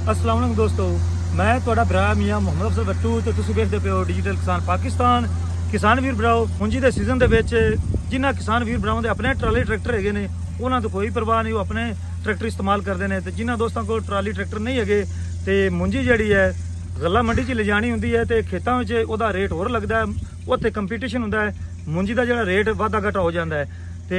अस्सलाम वालेकुम दोस्तों, मैं तुहाडा भरा मियां मुहम्मद अफजल भट्टू ते तुसीं वेखदे पे हो डिजिटल किसान पाकिस्तान। किसान वीर भराओ, मुंजी दे सीजन दे विच जिन्हां किसान वीर भरावां दे अपने ट्राली ट्रैक्टर हैगे ने उन्हां तो कोई परवाह नहीं, वो अपने ट्रैक्टर इस्तेमाल करते हैं। तो जिन्हां दोस्तों को ट्राली ट्रैक्टर नहीं है तो मुंजी जी है गल्ला मंडी च ले जानी होंदी है तो खेतों में उसका रेट होर लगता है, उत्थे कंपीटिशन होंदा है, मुंजी का जो रेट वाधा घटा हो जाता है। तो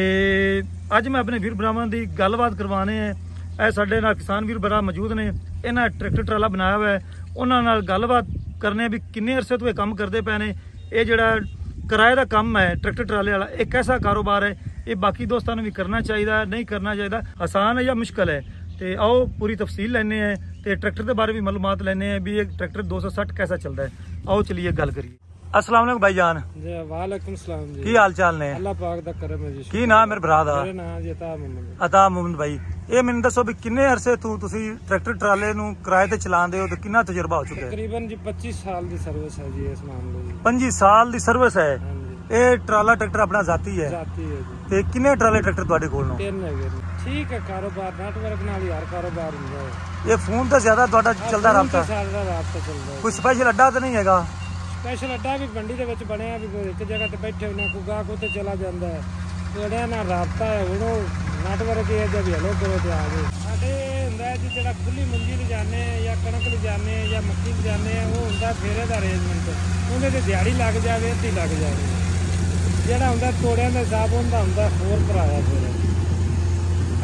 अज मैं अपने वीर भरावां की गलबात करवाने हैं। ਇਹ ਸਾਡੇ ਨਾਲ किसान वीर भरा मौजूद ने, इन्हें ट्रैक्टर ट्राला बनाया हुआ है, उन्होंने गलबात करने भी किन्ने अरसे तो ये काम करते पे ने। ये जोड़ा किराए का काम है ट्रैक्टर ट्राले वाला, एक ऐसा कारोबार है ये बाकी दोस्तों भी करना चाहिए, नहीं करना चाहिए, आसान है या मुश्किल है। तो आओ पूरी तफसील लेने हैं तो ट्रैक्टर के बारे भी मालूमात लेने हैं भी ये ट्रैक्टर 260 कैसा चलता है। आओ चलिए गल करिए। अस्सलाम वालेकुम भाईजान। वालेकुम सलाम जी। की हाल चाल ने? अल्लाह पाक दा करम है जी। की नाम मेरे भरा दा? मेरा नाम जी अता मोहम्मद। अता मोहम्मद भाई, ये मैंने दसो भी किन्ने अरसे तुसी ट्रैक्टर ट्राले नू किराए ते चलांदे हो ते कितना तजुर्बा हो चुका है? तकरीबन जी 25 साल दी सर्विस है जी इस मामले दी। 25 साल दी सर्विस है। ये ट्राला ट्रैक्टर अपना जाती है? जाती है जी। ते किन्ने ट्राले ट्रैक्टर तुहाडे कोल नो? 3 है। ठीक है, कारोबार नेटवर्क नाल यार कारोबार हुंदा है। ये फोन तो ज्यादा तुहाडा चलदा राबता? सारा राबता चलदा है। कोई स्पेशल अड्डा तो नहीं हैगा? स्पेशल अड्डा भी मंडी दे विच बनया भी, एक जगह ते बैठे होना कोई गाहक उत्ते चला जांदा है, जेड़ा ना राबता है हुण नेटवर्क ये जब हेलो करो ते आ गए। साडे हुंदा जी जेड़ा खुली मुंजी ले जाने या कणक ले जाने या मक्की ले जाने, वो हुंदा फेरे दा अरेंजमेंट, उहदे ते दिहाड़ी लग जावे अद्धी लग जावे। जेड़ा हुंदा तोड़ियां दा हिसाब हुंदा होर भराया फिर।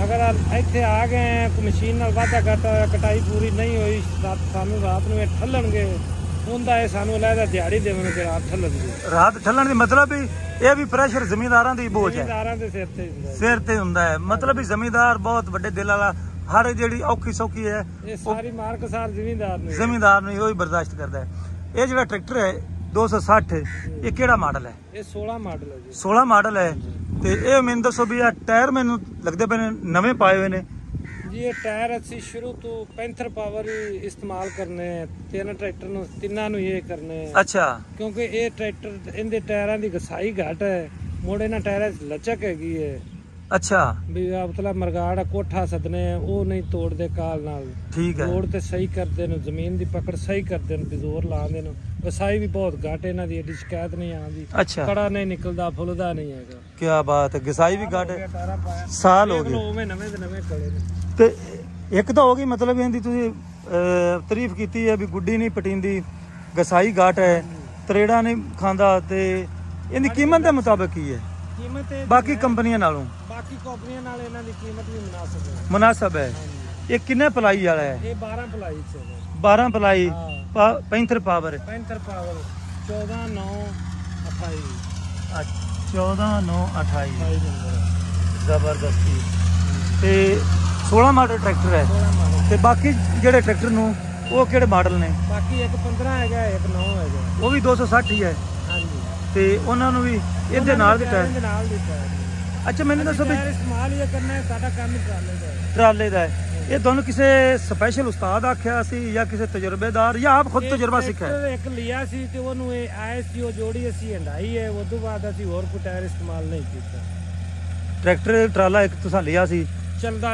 अगर इत्थे आ गए मशीन नाल वाधा घाटा कटाई पूरी नहीं हुई, सानू रात नूं ठल्लणगे, उनदा है सानू लैदा दिहाड़ी देवन के रात ठल्लन दी। रात ठल्लन दी मतलब भी ये भी प्रेशर जमींदारां दी बोझ है, जमींदारां दे सिर ते हुंदा है। मतलब भी जमींदार बहुत बड़े दिल वाला, हर जेड़ी औखी सौखी है ये सारी मार्क सार जमींदार ने वही बर्दाश्त करता है। ये जेड़ा ट्रैक्टर है 260 ये केड़ा मॉडल है? ये 16 मॉडल है जी। 16 मॉडल है। ते ये मैनूं दसो भी टायर मैनूं लगदे पे नवे पाए हुए ने जी। ये टायर असी शुरू तो पैंथर पावर ही इस्तेमाल करने, 3 ट्रैक्टर नूं तिन्नां नूं ये करने। अच्छा। क्योंकि ये ट्रैक्टर इनदे टायरां दी घसाई घट है, मोड़े ना टायरां लचक हैगी है। अच्छा। भी मतलब मरगाड़ कोठा सदने वो नहीं तोड़ते काल नाल, ठीक है। रोड ते सही करते न, जमीन दी पकड़ सही करते न, जोर लाते न, घसाई भी बहुत घट, इन्हां दी एडी शिकायत नहीं आंदी। अच्छा। कड़ा नहीं निकलदा, फुलदा नहीं हैगा। क्या बात है, घसाई भी घट, साल हो गए ओवें नवे दे नवे खड़े ने। ते एक तो होगी मतलब इहदी तुसीं तारीफ कीती है भी गुड्डी नहीं पटींदी, घसाई घट है, तरेड़ा नहीं खांदा, ते इहदी कीमत दे मुताबिक की है? कीमत बाकी कंपनियां नालों? बाकी कंपनियां नाल इन्हां दी कीमत भी मुनासिब है। मुनासिब है। ये किन्ने पलाई वाला है? ये 12 पलाई च है। 12 पलाई पैंथर पावर। Panther power 14/9/28। 14/9/28 जबरदस्ती। ते 16 मॉडल ट्रैक्टर है। ते बाकी जेड़े ट्रैक्टर नूं वो केड़े मॉडल ने? बाकी एक 15 हैगा, एक 9 हैगा। वो भी 260 ही है। हां जी। ते उन्हां नूं भी इहदे नाल दी टायर? इहदे नाल दी टायर। अच्छा, मैंने दसो भी इस्तेमाल ये करना है, साडा काम ही ट्राले दा है। ये दोनों किसी स्पेशल उस्ताद आख्या सी या किसी तजुर्बेदार या आप खुद तजुर्बा सीखा है? एक लिया सी ते ओनू आए सी, वो जोड़ी असी हंडाई है, वो तो बाद असी और कोई टायर इस्तेमाल नहीं कीता। ट्रैक्टर ट्राला एक तुसां लिया सी? चलदा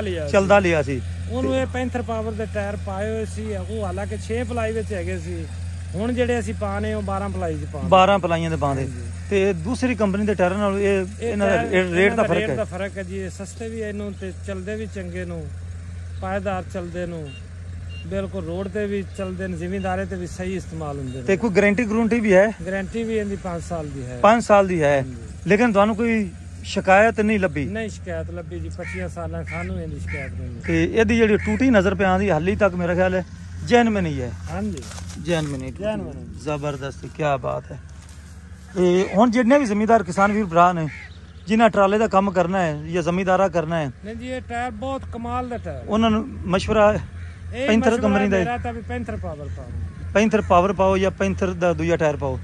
लिया सी। ओनू ये पैंथर पावर दे टायर पाए हुए सी, वो हालांकि 6 पलाई विच हैगे सी, हुण जेड़े असी पाने वो 12 पलाई च पाने। 12 पलाइयां दे पांदे। ते दूसरी कंपनी दे टायर नाल ये इन्हां दा रेट दा फर्क है जी। सस्ते भी इनू ते चलदे भी चंगे नू, पायदार चलदे नू, बिल्कुल रोड ते भी चलदे न, जिमींदारे ते भी सही इस्तेमाल हुंदे। ते कोई गारंटी भी है? गारंटी भी इनदी 5 साल दी है। 5 साल दी है। लेकिन तुहानू कोई शिकायत नहीं लभी? नहीं शिकायत लभी जी, 25 साल सानू इनदी शिकायत नहीं। ते एदी जेड़ी टूटी नजर पे आंदी हाली तक मेरा ख्याल है जेन्युइन ही है। हां जी, जेन्युइन। जबरदस्त, क्या बात है। हुण जिन्ने भी जमींदार किसान वीर भरा ने जिन्हें ट्राले का काम करना है या जमींदारा करना है, नहीं जी ये टायर बहुत कमाल दा टायर, उन्होंने मशवरा पैंथर कंपनी दा पैंथर पावर पाओ, पैंथर पावर पाओ या पैंथर दा दूजा टायर पाओ।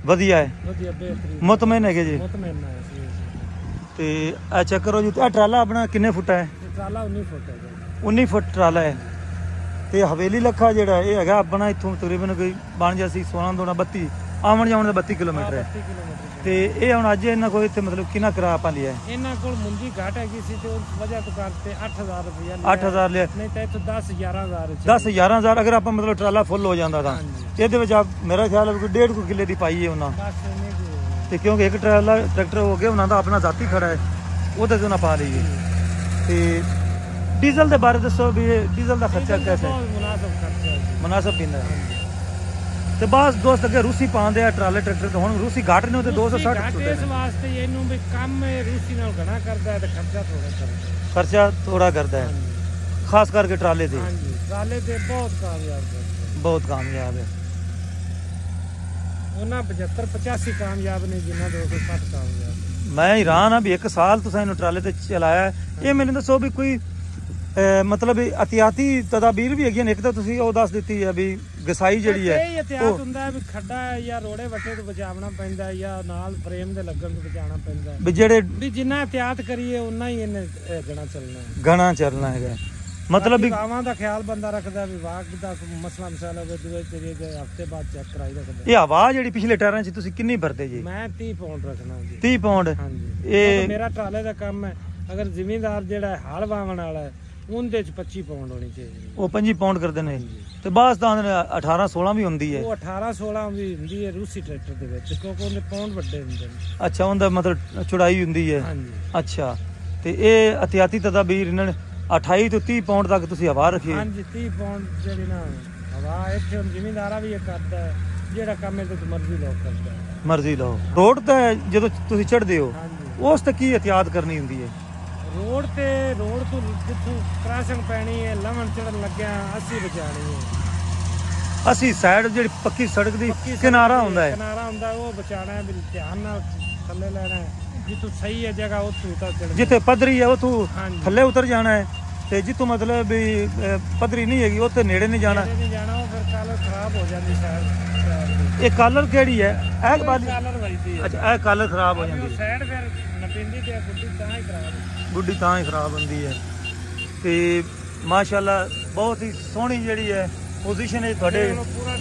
वधिया है, वधिया बेहतरीन, मुतमईन है जी? मुतमईन है। ते आ चेक करो जी, आ ट्राला अपना किन्ने फुट है? ट्राला 19 फुट है। 19 फुट ट्राला है। ते हवेली लखा जेड़ा ये हैगा अपना इत्थों तकरीबन कोई बन जा सी 16 2 32 ਆਉਣ ਜਾਣ ਦਾ 32 ਕਿਲੋਮੀਟਰ ਹੈ 32 ਕਿਲੋਮੀਟਰ ਤੇ ਇਹ ਹੁਣ ਅੱਜ ਇਹਨਾਂ ਕੋਲ ਇੱਥੇ ਮਤਲਬ ਕਿੰਨਾ ਕਿਰਾਇਆ ਆਪਾਂ ਲਿਆ ਹੈ? ਇਹਨਾਂ ਕੋਲ ਮੁੰਜੀ ਘਾਟ ਹੈਗੀ ਸੀ ਤੇ ਉਸ ਵਜ੍ਹਾ ਤੋਂ ਕਰਤੇ 8000 ਰੁਪਇਆ 8000 ਲਿਆ। ਨਹੀਂ ਤਾਂ ਇੱਥੇ 10-11000 10-11000 ਅਗਰ ਆਪਾਂ ਮਤਲਬ ਟਰਾਲਾ ਫੁੱਲ ਹੋ ਜਾਂਦਾ ਤਾਂ ਇਹਦੇ ਵਿੱਚ ਮੇਰਾ ਖਿਆਲ ਹੈ ਕੋਈ 1.5 ਕਿੱਲੇ ਦੀ ਪਾਈ ਹੈ ਉਹਨਾਂ ਬਸ ਇੰਨੇ ਕੁ। ਤੇ ਕਿਉਂਕਿ ਇੱਕ ਟਰਾਲਾ ਟਰੈਕਟਰ ਹੋ ਗਿਆ ਉਹਨਾਂ ਦਾ ਆਪਣਾ ਜ਼ਾਤੀ ਖੜਾ ਹੈ ਉਹਦੇ ਤੇ ਉਹਨਾਂ ਪਾ ਲਈਏ। ਤੇ ਡੀਜ਼ਲ ਦੇ ਬਾਰੇ ਦੱਸੋ ਵੀ ਇਹ ਡੀਜ਼ਲ ਦਾ ਖਰਚਾ ਕਿਵੇਂ ਹੈ? ਬਹੁਤ ਮੁਨਾਸਬ ਖਰਚਾ ਹੈ ਜੀ। ਮੁਨਾਸਬ ਪੈਂਦਾ ਹੈ। ਤੇ ਬਾਸ ਦੋਸਤ ਅੱਗੇ ਰੂਸੀ ਪਾਉਂਦੇ ਆ ਟਰਾਲੇ ਟਰੈਕਟਰ ਤੇ ਹੁਣ ਰੂਸੀ ਘਾਟ ਨੇ ਤੇ 260 ਘਾਟ ਇਸ ਵਾਸਤੇ ਇਹਨੂੰ ਵੀ ਕੰਮ ਰੂਸੀ ਨਾਲ ਘਣਾ ਕਰਦਾ ਹੈ ਤੇ ਖਰਚਾ ਥੋੜਾ ਕਰਦਾ ਹੈ। ਖਰਚਾ ਥੋੜਾ ਕਰਦਾ ਹੈ ਖਾਸ ਕਰਕੇ ਟਰਾਲੇ ਤੇ। ਹਾਂਜੀ ਟਰਾਲੇ ਤੇ ਬਹੁਤ ਕਾਮਯਾਬ ਹੈ, ਬਹੁਤ ਕਾਮਯਾਬ ਹੈ। ਉਹਨਾਂ 75-85 ਕਾਮਯਾਬ ਨੇ ਜਿਨ੍ਹਾਂ 260 ਕਾਮਯਾਬ। ਮੈਂ ਹੈਰਾਨ ਆ ਵੀ 1 ਸਾਲ ਤੁਸੀਂ ਇਹਨੂੰ ਟਰਾਲੇ ਤੇ ਚਲਾਇਆ। ਇਹ ਮੈਨੂੰ ਦੱਸੋ ਵੀ ਕੋਈ ਮਤਲਬ ਅਤਿਆਤੀ ਤਦਾਬੀਰ ਵੀ ਹੈਗੀਆਂ ਨੇ? ਇੱਕ ਤਾਂ ਤੁਸੀਂ ਉਹ ਦੱਸ ਦਿੱਤੀ ਹੈ ਵੀ ਗਸਾਈ ਜਿਹੜੀ ਹੈ ਇਹ ਇਤਿਹਾਸ ਹੁੰਦਾ ਹੈ ਵੀ ਖੱਡਾ ਹੈ ਜਾਂ ਰੋੜੇ ਵੱਟੇ ਤੋਂ ਬਚਾਉਣਾ ਪੈਂਦਾ ਜਾਂ ਨਾਲ ਫਰੇਮ ਦੇ ਲੱਗਣ ਤੋਂ ਬਚਾਉਣਾ ਪੈਂਦਾ ਵੀ ਜਿਹੜੇ ਵੀ ਜਿੰਨਾ ਇਤਿਆਤ ਕਰੀਏ ਉਨਾ ਹੀ ਇਹਨੇ ਗਣਾ ਚੱਲਣਾ ਹੈ। ਗਣਾ ਚੱਲਣਾ ਹੈਗਾ ਮਤਲਬ ਵੀ ਹਵਾਵਾਂ ਦਾ ਖਿਆਲ ਬੰਦਾ ਰੱਖਦਾ ਵਿਭਾਗ ਦਾ ਮਸਲਾ ਮਸਾਲਾ ਹੋਵੇ ਤੇ ਹਫਤੇ ਬਾਅਦ ਚੈੱਕ ਕਰਾਈ ਰੱਖਦਾ। ਇਹ ਹਵਾ ਜਿਹੜੀ ਪਿਛਲੇ ਟਾਇਰਾਂ 'ਚ ਤੁਸੀਂ ਕਿੰਨੀ ਭਰਦੇ ਜੀ? ਮੈਂ 30 ਪਾਉਂਡ ਰੱਖਣਾ ਜੀ। 30 ਪਾਉਂਡ? ਹਾਂਜੀ ਇਹ ਮੇਰਾ ਟਰਾਲੇ ਦਾ ਕੰਮ ਹੈ। ਅਗਰ ਜ਼ਿਮੀਂਦਾਰ ਜਿਹੜਾ ਹਲ ਵਾਵਣ ਵਾਲਾ ਹੈ ਉਹਦੇ 'ਚ 25 ਪਾਉਂਡ ਹੋਣੀ ਚਾਹੀਦੀ। ਉਹ 25 ਪਾਉਂਡ ਕਰਦੇ ਨੇ ਤੇ ਬਾਸ ਤਾਂ 18-16 ਵੀ ਹੁੰਦੀ ਹੈ। ਉਹ 18-16 ਵੀ ਹੁੰਦੀ ਹੈ ਰੂਸੀ ਟਰੈਕਟਰ ਦੇ ਵਿੱਚ ਕਿਉਂਕਿ ਉਹਦੇ ਪਾਉਂਡ ਵੱਡੇ ਹੁੰਦੇ ਨੇ। ਅੱਛਾ ਉਹਦਾ ਮਤਲਬ ਚੌੜਾਈ ਹੁੰਦੀ ਹੈ। ਹਾਂਜੀ ਅੱਛਾ ਤੇ ਇਹ ਅਤਿਆਤੀ ਤਦਾਬੀਰ ਇਹਨਾਂ ਨੇ 28 ਤੋਂ 30 ਪਾਉਂਡ ਤੱਕ ਤੁਸੀਂ ਹਵਾ ਰੱਖੀ? ਹਾਂਜੀ 30 ਪਾਉਂਡ ਜਿਹੜੀ ਨਾ ਹਵਾ ਇੱਥੇ ਹੁਣ ਜ਼ਿਮੀਂਦਾਰਾ ਵੀ ਇਹ ਕਰਦਾ ਹੈ ਜਿਹੜਾ ਕੰਮ ਇਹਦੇ ਤੋਂ ਮਰਜ਼ੀ ਲੋਕ ਕਰਦਾ ਹੈ। ਮਰਜ਼ੀ ਲਓ। ਰੋਡ ਤੇ ਜਦੋਂ ਤੁਸੀਂ ਚੜ੍ਹਦੇ ਹੋ ਹਾਂਜੀ ਉਸ ਤੇ ਕੀ ਇhtiyat ਕਰਨੀ ਹੁੰਦੀ ਹੈ? ਰੋਡ ਤੋਂ ਜਿੱਥੋਂ ਕ੍ਰਾਸਿੰਗ ਪੈਣੀ ਹੈ ਲਵਣ ਚੜਨ ਲੱਗਿਆ ਅਸੀਂ ਬਚਾਣੀ ਹੈ। ਅਸੀਂ ਸਾਈਡ ਜਿਹੜੀ ਪੱਕੀ ਸੜਕ ਦੀ ਕਿਨਾਰਾ ਹੁੰਦਾ ਹੈ ਕਿਨਾਰਾ ਹੁੰਦਾ ਉਹ ਬਚਾਣਾ ਹੈ ਵੀ ਧਿਆਨ ਨਾਲ ਥੱਲੇ ਲੈਣਾ ਹੈ। ਜਿੱਥੋਂ ਸਹੀ ਹੈ ਜਗ੍ਹਾ ਉੱਥੋਂ ਉਤਾਰ ਚੜਨਾ। ਜਿੱਥੇ ਪੱਧਰੀ ਹੈ ਉੱਥੋਂ ਹਾਂਜੀ ਥੱਲੇ ਉਤਰ ਜਾਣਾ ਹੈ ਤੇ ਜਿੱਥੋਂ ਮਤਲਬ ਵੀ ਪੱਧਰੀ ਨਹੀਂ ਹੈਗੀ ਉੱਥੇ ਨੇੜੇ ਨਹੀਂ ਜਾਣਾ। ਨਹੀਂ ਜਾਣਾ ਉਹ ਫਿਰ ਕਲਰ ਖਰਾਬ ਹੋ ਜਾਂਦੀ ਸਾਈਡ। ਇਹ ਕਲਰ ਕਿਹੜੀ ਹੈ? ਇਹ ਵਾਲੀ? ਕਲਰ ਵੱਜਦੀ ਹੈ। ਅੱਛਾ ਇਹ ਕਲਰ ਖਰਾਬ ਹੋ ਜਾਂਦੀ ਹੈ। ਸਾਈਡ ਫਿਰ ਨਪਿੰਦੀ ਤੇ ਗੁੱਡੀ ਤਾਂ ਹੀ ਖਰਾਬ ਗੁੱਡੀ ਤਾਂ ਹੀ ਖਰਾਬ ਹੁੰਦੀ ਹੈ। ਤੇ ਮਾਸ਼ਾਅੱਲਾ ਬਹੁਤ ਹੀ ਸੋਹਣੀ ਜਿਹੜੀ ਹੈ ਪੋਜੀਸ਼ਨ ਹੈ ਤੁਹਾਡੇ। ਪੂਰਾ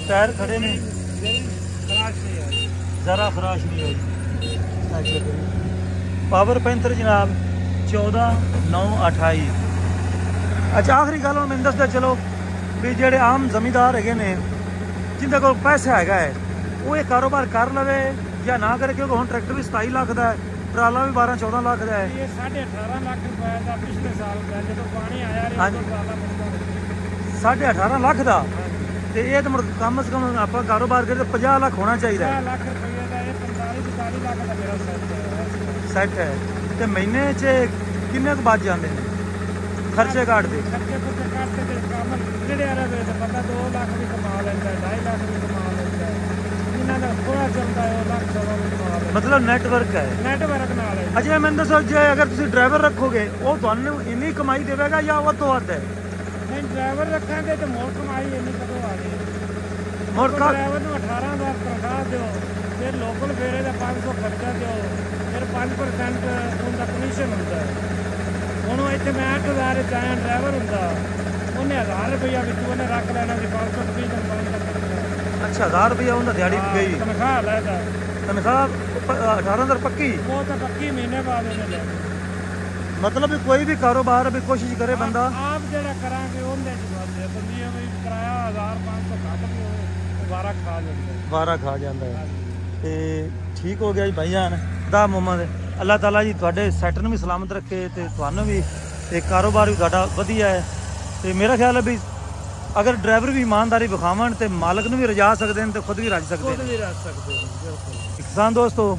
ਟਾਇਰ ਖੜੇ ਨੇ ਖਰਾਸ਼ ਨਹੀਂ ਹੈ ਜ਼ਰਾ ਖਰਾਸ਼ ਨਹੀਂ ਹੋਈ। ਪਾਵਰ ਪੈਂਥਰ ਜਨਾਬ 14/9/28। ਅੱਛਾ ਆਖਰੀ ਗੱਲ ਹੁਣ ਮੈਨੂੰ ਦੱਸਦਾ ਚਲੋ ਵੀ ਜਿਹੜੇ ਆਮ ਜ਼ਮੀਂਦਾਰ ਹੈਗੇ ਨੇ ਜਿੰਦੇ ਕੋਲ ਪੈਸਾ ਹੈਗਾ ਹੈ ਉਹ ਇਹ ਕਾਰੋਬਾਰ ਕਰ ਲਵੇ ਜਾਂ ਨਾ ਕਰੇ ਕਿਉਂਕਿ ਹੁਣ ਟਰੈਕਟਰ ਵੀ 27 ਲੱਖ ਦਾ ਹੈ ਟਰਾਲਾ ਵੀ 12-14 ਲੱਖ ਦਾ ਹੈ। ਇਹ 18.5 ਲੱਖ ਰੁਪਏ ਦਾ ਪਿਛਲੇ ਸਾਲ ਦਾ ਜਦੋਂ ਪਾਣੀ ਆਇਆ ਰਿਹਾ ਉਦੋਂ ਟਰਾਲਾ ਬਣਦਾ 18.5 ਲੱਖ ਦਾ। ਤੇ ਇਹ ਤਾਂ ਮੁੜ ਕਮ ਸੇ ਕਮ ਆਪਾਂ ਕਾਰੋਬਾਰ ਕਰੀਏ ਤਾਂ 50 ਲੱਖ ਹੋਣਾ ਚਾਹੀਦਾ ਹੈ। 50 ਲੱਖ ਰੁਪਏ ਦਾ ਇਹ 45-40 ਲੱਖ ਦਾ ਮੇਰਾ ਸੈੱਟ ਹੈ। ਤੇ ਮਹੀਨੇ 'ਚ ਕਿੰਨੇ ਕੁ ਬਚ ਜਾਂਦੇ ਨੇ ਖਰਚੇ ਕੱਢਦੇ? ਖਰਚੇ ਕੁੱਤੇ ਕੱਢਦੇ ਤੇ ਕੰਮ ਜਿਹੜੇ ਆ ਰਹੇ ਤੇ ਬੰਦਾ 2 ਲੱਖ ਵੀ ਕਮਾ ਲੈਂਦਾ 2.5 ਲੱਖ ਵੀ ਕਮਾ ਲੈਂਦਾ। ਇਹਨਾਂ ਦਾ ਥੋੜਾ ਚੱਲਦਾ ਹੈ ਉਹ ਲੱਖ ਸਵਾ ਵੀ ਕਮਾ ਲੈਂਦਾ। ਮਤਲਬ ਨੈਟਵਰਕ ਹੈ। ਨੈਟਵਰਕ ਨਾਲ ਹੈ। ਅੱਛਾ ਮੈਨੂੰ ਦੱਸੋ ਜੇ ਅਗਰ ਤੁਸੀਂ ਡਰਾਈਵਰ ਰੱਖੋਗੇ ਉਹ ਤੁਹਾਨੂੰ ਇੰਨੀ ਕਮਾਈ ਦੇਵੇਗਾ ਜਾਂ ਉਹ ਤੋਂ ਵੱਧ ਹੈ? ਨਹੀਂ ਡਰਾਈਵਰ ਰੱਖਾਂਗੇ ਤੇ ਮੋਰ ਕਮਾਈ ਇੰਨੀ ਕਦੋਂ ਆ ਗਈ? ਮੋਰ ਡਰਾਈਵਰ ਨੂੰ 18,000 ਤਨਖਾਹ ਦਿਓ ਫਿਰ ਲੋਕਲ ਫੇਰੇ ਦਾ 500 ਖਰਚਾ ਦਿਓ ਫਿਰ 5% ਉਹਦਾ ਕਮਿਸ਼ਨ ਹੁੰਦਾ ਹੈ। ਹੁਣ ਇੱਥੇ ਮੈਂ 8,000 ਚ ਆਇਆ ਡਰਾਈਵਰ ਹੁੰਦਾ ਉਹਨੇ 1000 ਰੁਪਇਆ ਵਿੱਚ ਉਹਨੇ ਰੱਖ ਲੈਣਾ ਸੀ 500 ਰੁਪਏ ਦਾ ਅੱਛਾ 1000 ਰੁਪਇਆ ਉਹਦਾ ਦਿਹਾੜੀ ਗਈ ਤਨਖਾਹ ਲੈਦਾ ਤਨਖਾਹ 18,000 ਪੱਕੀ? ਉਹ ਤਾਂ ਪੱਕੀ ਮਹੀਨੇ ਬਾਅਦ ਉਹਨੇ ਲੈ ਮਤਲਬ ਵੀ ਕੋਈ ਵੀ ਕਾਰੋਬਾਰ ਵੀ ਕੋਸ਼ਿਸ਼ ਕਰੇ ਬੰਦਾ ਆਪ ਜਿਹੜਾ ਕਰਾਂਗੇ ਉਹਦੇ ਚ ਬੰਦੇ ਬੰਦੀਆਂ ਵੀ ਕਿਰਾਇਆ 1500 ਘੱਟ ਵੀ ਹੋਵੇ ਵਾਰਾ ਖਾ ਜਾਂਦਾ ਵਾਰਾ ਖਾ ਜਾਂਦਾ ਹੈ। ਤੇ ਠੀਕ ਹੋ ਗਿਆ ਜੀ ਭਾਈਜਾਨ ਦਾ ਮੁਹੰਮਦ ਅੱਲਾਹ ਤਾਲਾ ਜੀ ਤੁਹਾਡੇ ਸੈਟਰ ਨੂੰ ਵੀ ਸਲਾਮਤ ਰੱਖੇ ਤੇ ਤੁਹਾਨੂੰ ਵੀ ਤੇ ਕਾਰੋਬਾਰ ਵੀ ਤੁਹਾਡਾ ਵਧੀਆ ਹੈ। ਤੇ ਮੇਰਾ ਖਿਆਲ ਹੈ ਵੀ ਅਗਰ ਡਰਾਈਵਰ ਵੀ ਇਮਾਨਦਾਰੀ ਵਿਖਾਵਣ ਤੇ ਮਾਲਕ ਨੂੰ ਵੀ ਰਜਾ ਸਕਦੇ ਨੇ ਤੇ ਖੁਦ ਵੀ ਰੱਜ ਸਕਦੇ ਨੇ। ਬਿਲਕੁਲ ਕਿਸਾਨ ਦੋਸਤੋ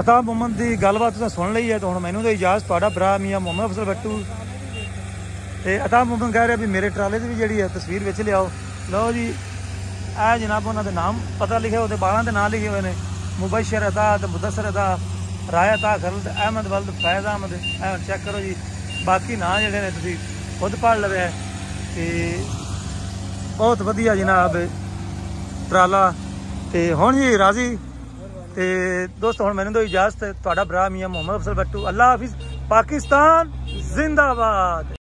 ਅਤਾ ਮੁਹੰਮਦ ਦੀ ਗੱਲਬਾਤ ਤੁਸੀਂ ਸੁਣ ਲਈ ਹੈ ਤਾਂ ਹੁਣ ਮੈਨੂੰ ਤਾਂ ਇਜਾਜ਼ਤ ਤੁਹਾਡਾ ਭਰਾ ਮੀਆਂ ਮੁਹੰਮਦ ਅਫਜ਼ਲ ਬੱਟੂ ਤੇ ਅਤਾ ਮੁਹੰਮਦ ਕਹਿ ਰਿਹਾ ਵੀ ਮੇਰੇ ਟਰਾਲੇ ਦੀ ਵੀ ਜਿਹੜੀ ਹੈ ਤਸਵੀਰ ਵਿੱਚ ਲਿਆਓ। ਲਓ ਜੀ ਇਹ ਜਨਾਬ ਉਹਨਾਂ ਦੇ ਨਾਮ ਪਤਾ ਲਿਖੇ ਉਹਦੇ ਬਾਲਾਂ ਦੇ ਨਾਂ ਲਿਖੇ ਹੋਏ ਨੇ ਮੁਬਸ਼ਰ ਅਤਾ ਤੇ ਮੁਦੱਸਰ ਅਤਾ ਰਾਇਆ ਤਾ ਖਲਦ ਅਹਿਮਦ ਵਲਦ ਫੈਜ਼ ਅਹਿਮਦ। ਚੈੱਕ ਕਰੋ ਜੀ ਬਾਕੀ ਨਾਂ ਜਿਹੜੇ ਨੇ ਤੁਸੀਂ ਖੁਦ ਪੜ੍ਹ ਲਵੇ। ਤੇ ਬਹੁਤ ਵਧੀਆ ਜਨਾਬ ਟਰਾਲਾ ਤੇ ਹੁਣ ਜੀ ਰਾਜ਼ੀ ਤੇ ਦੋਸਤੋ ਹੁਣ ਮੈਨੂੰ ਤਾਂ ਇਜਾਜ਼ਤ ਤੁਹਾਡਾ ਭਰਾ ਮੀਆਂ ਮੁਹੰਮਦ ਅਫਜ਼ਲ ਬੱਟੂ। ਅੱਲਾਹ ਹਾਫਿਜ਼। ਪਾਕਿਸਤਾਨ ਜ਼ਿੰਦਾਬਾਦ।